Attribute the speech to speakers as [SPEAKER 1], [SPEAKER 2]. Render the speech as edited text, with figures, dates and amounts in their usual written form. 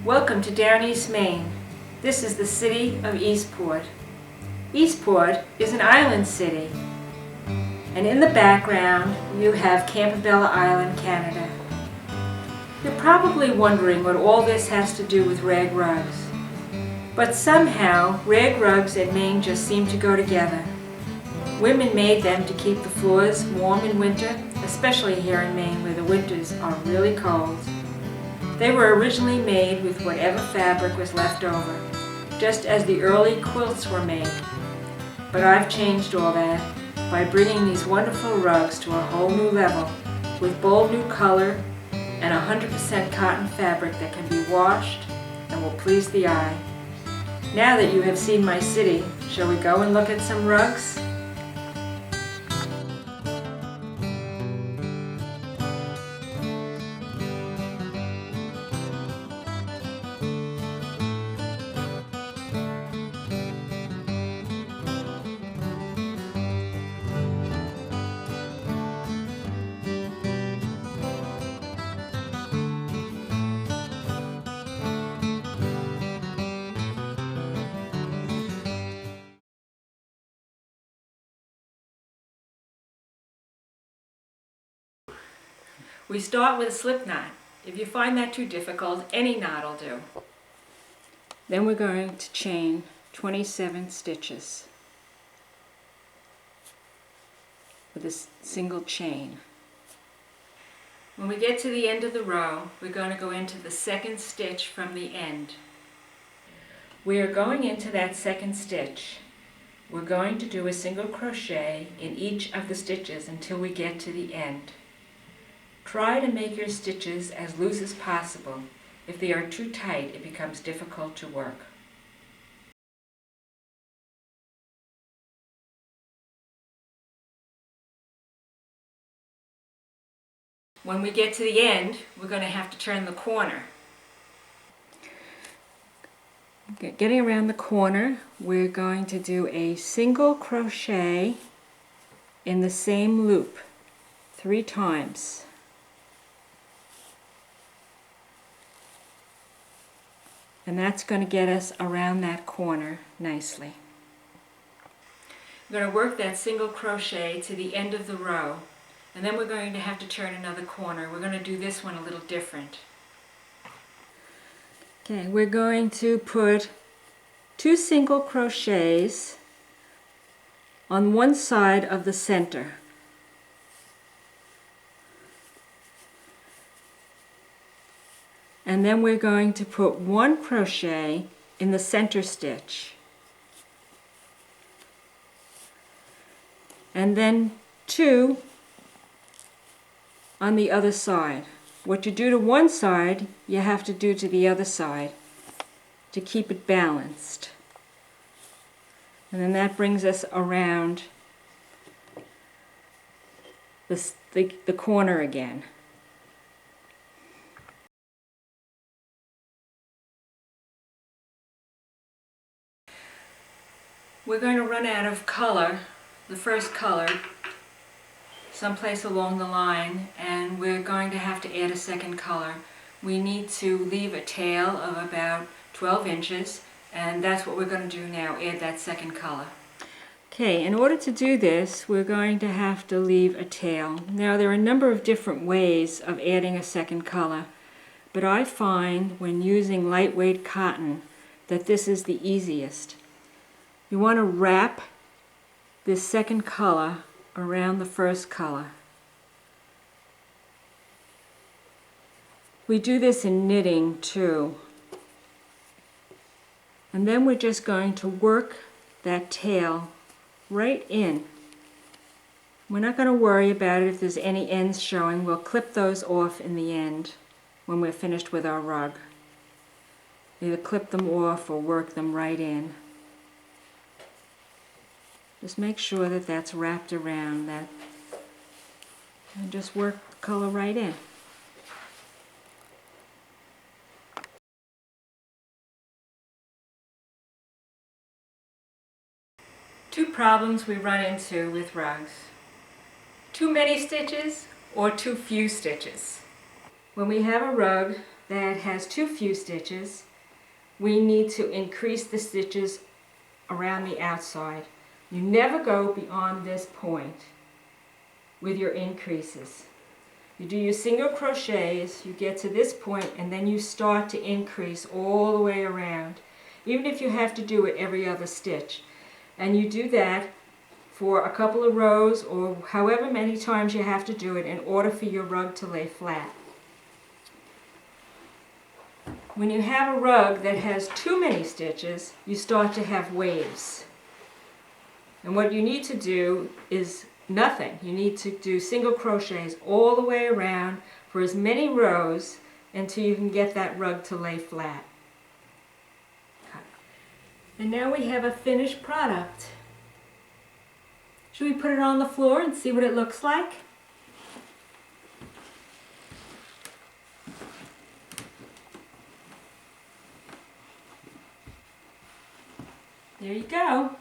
[SPEAKER 1] Welcome to Down East, Maine. This is the city of Eastport. Eastport is an island city, and in the background you have Campobello Island, Canada. You're probably wondering what all this has to do with rag rugs. But somehow, rag rugs and Maine just seem to go together. Women made them to keep the floors warm in winter, especially here in Maine where the winters are really cold. They were originally made with whatever fabric was left over, just as the early quilts were made. But I've changed all that by bringing these wonderful rugs to a whole new level with bold new color and 100% cotton fabric that can be washed and will please the eye. Now that you have seen my city, shall we go and look at some rugs? We start with a slip knot. If you find that too difficult, any knot will do. Then we're going to chain 27 stitches with a single chain. When we get to the end of the row, we're going to go into the second stitch from the end. We are going into that second stitch. We're going to do a single crochet in each of the stitches until we get to the end. Try to make your stitches as loose as possible. If they are too tight, it becomes difficult to work. When we get to the end, we're going to have to turn the corner. Getting around the corner, we're going to do a single crochet in the same loop 3 times. And that's going to get us around that corner nicely. We're going to work that single crochet to the end of the row, and then we're going to have to turn another corner. We're going to do this one a little different. Okay, we're going to put 2 single crochets on one side of the center. And then we're going to put 1 crochet in the center stitch. And then 2 on the other side. What you do to one side, you have to do to the other side to keep it balanced. And then that brings us around the corner again. We're going to run out of color, the first color, someplace along the line, and we're going to have to add a second color. We need to leave a tail of about 12 inches, and that's what we're going to do now, add that second color. Okay, in order to do this, we're going to have to leave a tail. Now, there are a number of different ways of adding a second color, but I find when using lightweight cotton that this is the easiest. You want to wrap this second color around the first color. We do this in knitting too. And then we're just going to work that tail right in. We're not going to worry about it if there's any ends showing. We'll clip those off in the end when we're finished with our rug. Either clip them off or work them right in. Just make sure that that's wrapped around that, and just work the color right in. Two problems we run into with rugs: too many stitches or too few stitches. When we have a rug that has too few stitches, we need to increase the stitches around the outside. You never go beyond this point with your increases. You do your single crochets, you get to this point, and then you start to increase all the way around, even if you have to do it every other stitch. And you do that for a couple of rows or however many times you have to do it in order for your rug to lay flat. When you have a rug that has too many stitches, you start to have waves. And what you need to do is nothing. You need to do single crochets all the way around for as many rows until you can get that rug to lay flat. And now we have a finished product. Should we put it on the floor and see what it looks like? There you go.